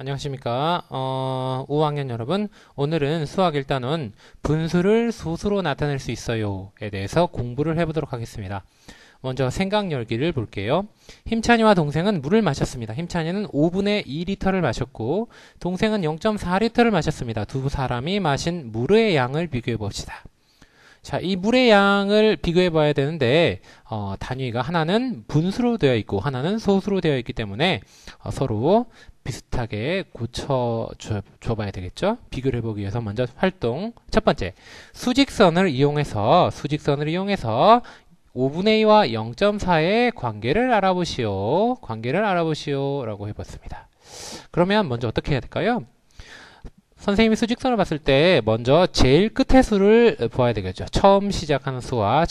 안녕하십니까. 5학년 여러분. 오늘은 수학 1단원 분수를 소수로 나타낼 수 있어요에 대해서 공부를 해보도록 하겠습니다. 먼저 생각 열기를 볼게요. 힘찬이와 동생은 물을 마셨습니다. 힘찬이는 5분의 2리터를 마셨고 동생은 0.4리터를 마셨습니다. 두 사람이 마신 물의 양을 비교해 봅시다. 자, 이 물의 양을 비교해 봐야 되는데 단위가 하나는 분수로 되어 있고 하나는 소수로 되어 있기 때문에 서로 비슷하게 고쳐줘 봐야 되겠죠. 비교를 해보기 위해서 먼저 활동 첫 번째, 수직선을 이용해서 5분의 2와 0.4의 관계를 알아보시오 라고 해봤습니다. 그러면 먼저 어떻게 해야 될까요? 선생님이 수직선을 봤을 때 먼저 제일 끝의 수를 보아야 되겠죠. 처음 시작하는 수와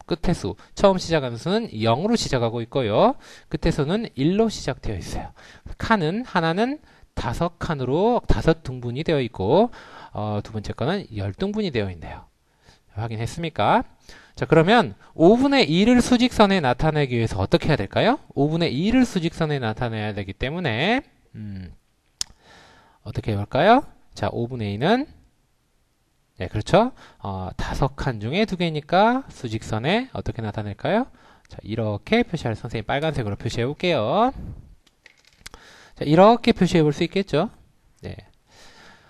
끝의 수. 처음 시작하는 수는 0으로 시작하고 있고요. 끝의 수는 1로 시작되어 있어요. 하나는 5칸으로 5등분이 되어 있고 두 번째 거는 10등분이 되어 있네요. 확인했습니까? 자, 그러면 5분의 2를 수직선에 나타내기 위해서 어떻게 해야 될까요? 5분의 2를 수직선에 나타내야 되기 때문에 어떻게 해볼까요? 자, 5분의 2는 네, 그렇죠. 5칸 중에 2개니까 수직선에 어떻게 나타낼까요? 자, 이렇게 표시할 선생님 빨간색으로 표시해 볼게요. 자, 이렇게 표시해 볼 수 있겠죠? 네.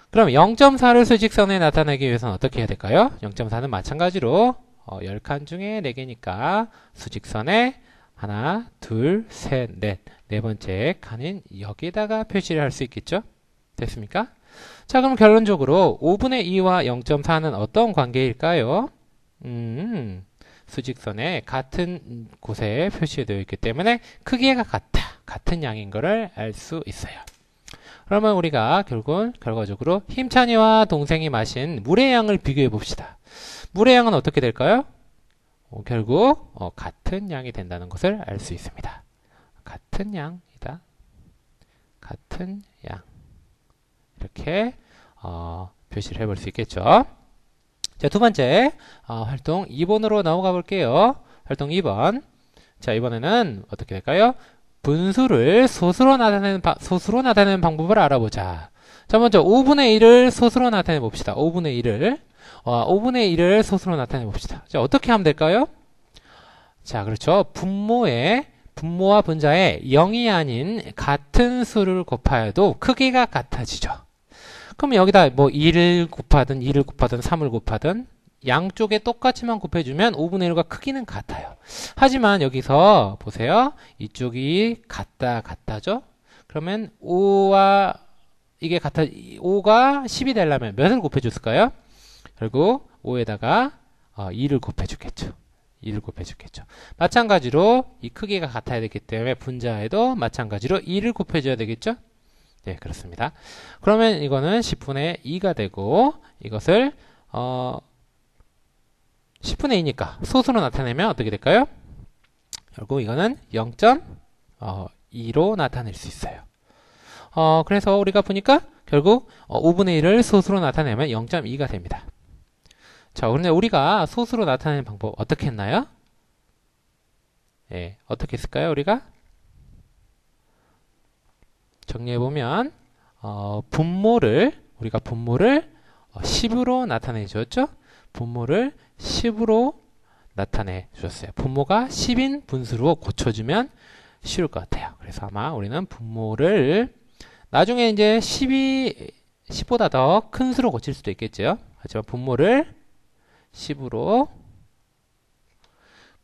그럼 0.4를 수직선에 나타내기 위해서는 어떻게 해야 될까요? 0.4는 마찬가지로 10칸 중에 4개니까 수직선에 하나, 둘, 셋, 넷. 네 번째 칸인 여기다가 표시를 할 수 있겠죠? 됐습니까? 자, 그럼 결론적으로 5분의 2와 0.4는 어떤 관계일까요? 수직선에 같은 곳에 표시되어 있기 때문에 크기가 같은 양인 것을 알 수 있어요. 그러면 우리가 결과적으로 힘찬이와 동생이 마신 물의 양을 비교해 봅시다. 물의 양은 어떻게 될까요? 결국 같은 양이 된다는 것을 알 수 있습니다. 같은 양이다. 같은 양. 이렇게 표시를 해볼 수 있겠죠. 자, 두 번째 활동 2번으로 넘어가 볼게요. 활동 2번. 자, 이번에는 어떻게 될까요? 분수를 소수로 나타내는 방법을 알아보자. 자, 먼저 5분의 1을 소수로 나타내 봅시다. 5분의 1을 소수로 나타내 봅시다. 자, 어떻게 하면 될까요? 자, 그렇죠. 분모와 분자에 0이 아닌 같은 수를 곱하여도 크기가 같아지죠. 그럼 여기다 뭐 2를 곱하든 3을 곱하든 양쪽에 똑같이만 곱해주면 5분의 1과 크기는 같아요. 하지만 여기서 보세요. 이쪽이 같다죠? 그러면 5가 10이 되려면 몇을 곱해줬을까요? 결국 5에다가 2를 곱해주겠죠. 마찬가지로 이 크기가 같아야 되기 때문에 분자에도 마찬가지로 2를 곱해줘야 되겠죠? 네, 그렇습니다. 그러면 이거는 10분의 2가 되고 이것을 10분의 2니까 소수로 나타내면 어떻게 될까요? 결국 이거는 0.2로 나타낼 수 있어요. 그래서 우리가 보니까 결국 5분의 1을 소수로 나타내면 0.2가 됩니다. 자, 그런데 우리가 소수로 나타내는 방법 어떻게 했나요? 예, 어떻게 했을까요, 우리가? 정리해보면, 우리가 분모를 10으로 나타내 주었죠? 분모를 10으로 나타내 주었어요. 분모가 10인 분수로 고쳐주면 쉬울 것 같아요. 그래서 아마 우리는 분모를 나중에 이제 10보다 더 큰 수로 고칠 수도 있겠죠? 하지만 분모를 10으로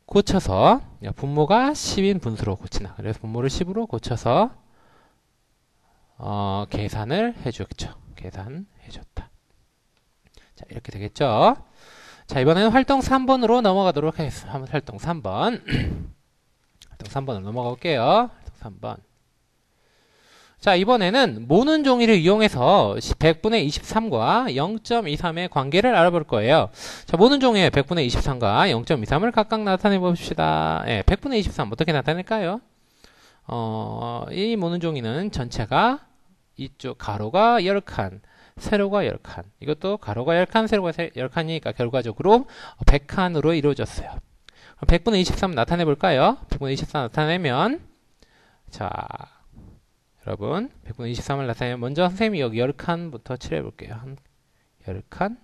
고쳐서 분모가 10인 분수로 고치나. 그래서 분모를 10으로 고쳐서 계산을 해줬죠. 계산해줬다. 자, 이렇게 되겠죠. 자, 이번에는 활동 3번으로 넘어가도록 하겠습니다. 활동 3번. 활동 3번으로 넘어가 볼게요. 활동 3번. 자, 이번에는 모는 종이를 이용해서 100분의 23과 0.23의 관계를 알아볼 거예요. 자, 모는 종이에 100분의 23과 0.23을 각각 나타내 봅시다. 예, 100분의 23 어떻게 나타낼까요? 이 모는 종이는 전체가 이쪽 가로가 10칸, 세로가 10칸. 이것도 가로가 10칸, 세로가 10칸이니까 결과적으로 100칸으로 이루어졌어요. 그럼 100분의 23 나타내 볼까요? 100분의 23 나타내면 자, 여러분 100분의 23을 나타내면 먼저 선생님이 여기 10칸부터 칠해 볼게요. 한 10칸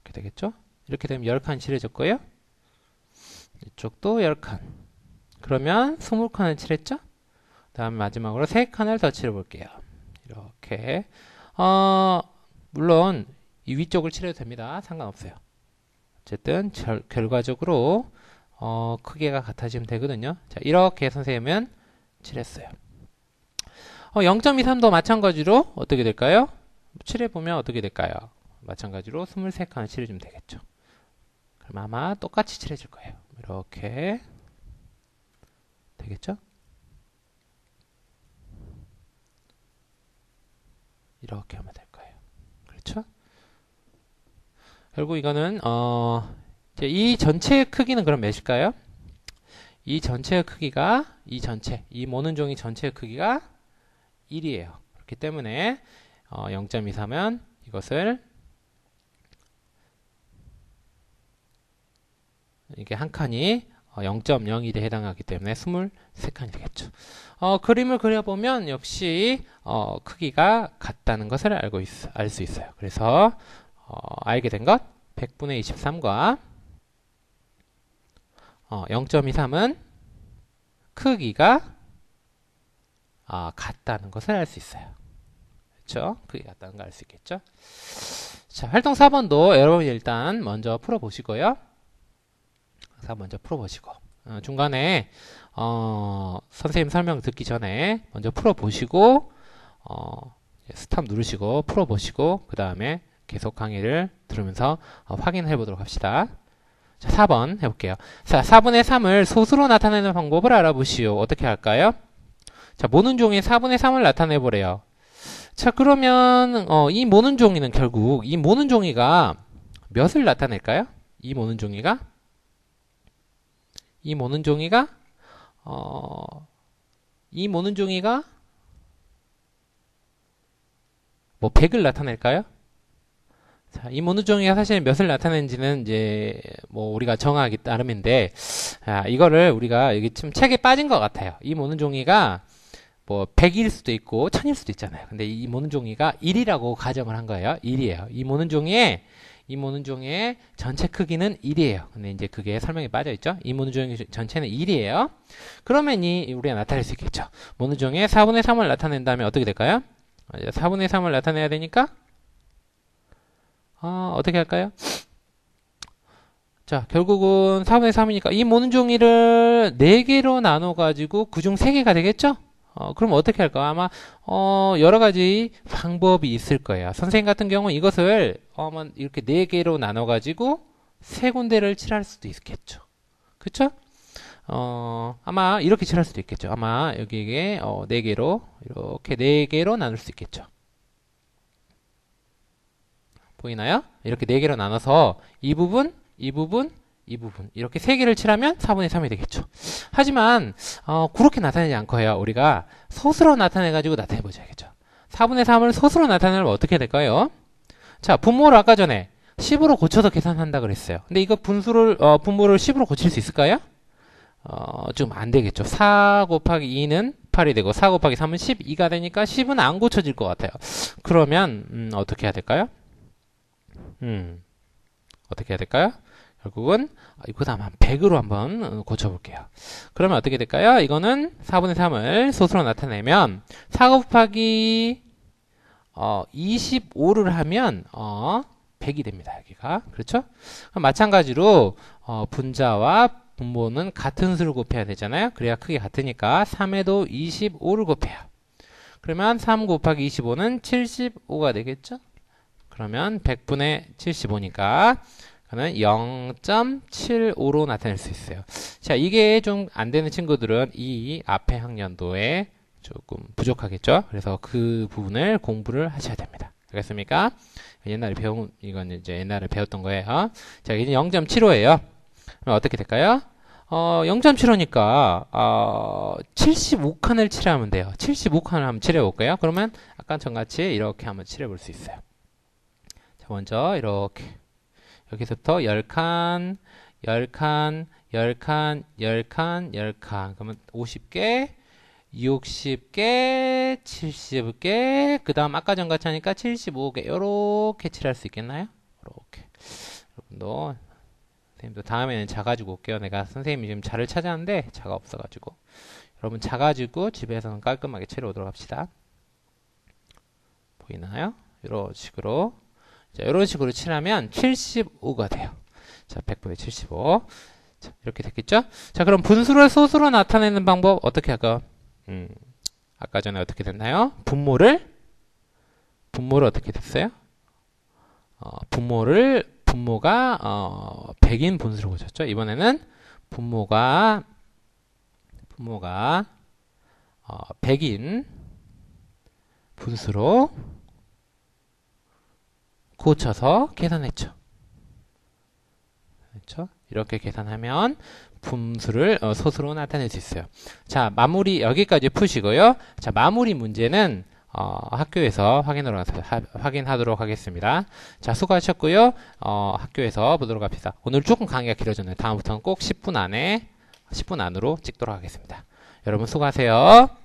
이렇게 되겠죠? 이렇게 되면 10칸 칠해졌고요. 이쪽도 10칸. 그러면 20칸을 칠했죠? 다음 마지막으로 3칸을 더 칠해 볼게요. 이렇게 물론 이 위쪽을 칠해도 됩니다. 상관없어요. 어쨌든 결과적으로 크기가 같아지면 되거든요. 자, 이렇게 선생님은 칠했어요. 0.23도 마찬가지로 어떻게 될까요? 칠해보면 어떻게 될까요? 마찬가지로 23칸을 칠해주면 되겠죠. 그럼 아마 똑같이 칠해질 거예요. 이렇게 되겠죠? 이렇게 하면 될 거예요. 그렇죠? 결국 이거는 이제 이 전체의 크기는 그럼 몇일까요? 이 전체의 크기가 이 모는 종이 전체의 크기가 1이에요. 그렇기 때문에 0.23은 이것을 이게 한 칸이 0.01에 해당하기 때문에 23칸이 되겠죠. 그림을 그려보면 역시 크기가 같다는 것을 알 수 있어요. 그래서 알게 된 것 100분의 23과 0.23은 크기가 같다는 것을 알 수 있어요. 그렇죠? 크기가 같다는 걸 알 수 있겠죠? 자, 활동 4번도 여러분이 일단 먼저 풀어보시고요. 먼저 풀어보시고 중간에 선생님 설명 듣기 전에 먼저 풀어보시고 스탑 누르시고 풀어보시고 그 다음에 계속 강의를 들으면서 확인해 보도록 합시다. 자, 4번 해볼게요. 자, 4분의 3을 소수로 나타내는 방법을 알아보시오. 어떻게 할까요? 자, 모는 종이 4분의 3을 나타내 보래요. 자, 그러면 이 모는 종이는 결국 이 모는 종이가 몇을 나타낼까요? 이 모는 종이가 뭐 100을 나타낼까요? 자, 이 모는 종이가 사실 몇을 나타내는지는 이제 뭐 우리가 정하기 따름인데 이거를 우리가 여기 좀 책에 빠진 것 같아요. 이 모는 종이가 뭐 100일 수도 있고 1000일 수도 있잖아요. 근데 이 모는 종이가 1이라고 가정을 한 거예요. 1이에요. 이 모는 종이의 전체 크기는 1이에요. 근데 이제 그게 설명이 빠져 있죠. 이 모는 종이 전체는 1이에요. 그러면 우리가 나타낼 수 있겠죠. 모는 종의 4분의 3을 나타낸다면 어떻게 될까요? 4분의 3을 나타내야 되니까 어떻게 할까요? 자, 결국은 4분의 3이니까 이 모는 종이를 4개로 나눠 가지고 그중 3개가 되겠죠? 그럼 어떻게 할까? 아마 여러 가지 방법이 있을 거예요. 선생님 같은 경우는 이것을 이렇게 4개로 나눠 가지고 3군데를 칠할 수도 있겠죠. 그쵸? 아마 이렇게 칠할 수도 있겠죠. 아마 여기에 4개로 이렇게 4개로 나눌 수 있겠죠. 보이나요? 이렇게 4개로 나눠서 이 부분 이렇게 3개를 칠하면 4분의 3이 되겠죠. 하지만 그렇게 나타내지 않고요. 우리가 소수로 나타내가지고 나타내보자겠죠. 4분의 3을 소수로 나타내면 어떻게 될까요? 자, 분모를 아까 전에 10으로 고쳐서 계산한다 그랬어요. 근데 이거 분모를 10으로 고칠 수 있을까요? 좀 안 되겠죠. 4 곱하기 2는 8이 되고 4 곱하기 3은 12가 되니까 10은 안 고쳐질 것 같아요. 그러면 어떻게 해야 될까요? 어떻게 해야 될까요? 결국은 그 다음 한 100으로 한번 고쳐볼게요. 그러면 어떻게 될까요? 이거는 4분의 3을 소수로 나타내면 4 곱하기 25를 하면 100이 됩니다. 여기가. 그렇죠? 그럼 마찬가지로 분자와 분모는 같은 수를 곱해야 되잖아요. 그래야 크게 같으니까 3에도 25를 곱해요. 그러면 3 곱하기 25는 75가 되겠죠? 그러면 100분의 75니까 그러면 0.75로 나타낼 수 있어요. 자, 이게 좀 안 되는 친구들은 이 앞에 학년도에 조금 부족하겠죠? 그래서 그 부분을 공부를 하셔야 됩니다. 알겠습니까? 이건 이제 옛날에 배웠던 거예요. 자, 이제 0.75예요. 그럼 어떻게 될까요? 0.75니까 75칸을 칠하면 돼요. 75칸을 한번 칠해볼까요? 그러면 아까 전같이 이렇게 한번 칠해볼 수 있어요. 자, 먼저 이렇게 여기서부터 10칸, 10칸, 10칸, 10칸, 10칸. 그러면 50개, 60개, 70개, 그 다음 아까 전같이 하니까 75개. 요렇게 칠할 수 있겠나요? 요렇게. 여러분도, 선생님도 다음에는 자 가지고 올게요. 내가 선생님이 지금 자를 찾았는데 자가 없어가지고. 여러분 자 가지고 집에서는 깔끔하게 칠해 오도록 합시다. 보이나요? 이런 식으로. 자, 이런 식으로 칠하면 75가 돼요. 자, 100분의 75. 자, 이렇게 됐겠죠? 자, 그럼 분수를 소수로 나타내는 방법 어떻게 할까요? 아까 전에 어떻게 됐나요? 분모를 어떻게 됐어요? 분모가 100인 분수로 고쳤죠. 이번에는 분모가 100인 분수로 고쳐서 계산했죠. 그렇죠? 이렇게 계산하면 분수를 소수로 나타낼 수 있어요. 자, 마무리 여기까지 푸시고요. 자, 마무리 문제는 학교에서 확인하도록 하겠습니다. 자, 수고하셨고요. 학교에서 보도록 합시다. 오늘 조금 강의가 길어졌네요. 다음부터는 꼭 10분 안으로 찍도록 하겠습니다. 여러분 수고하세요.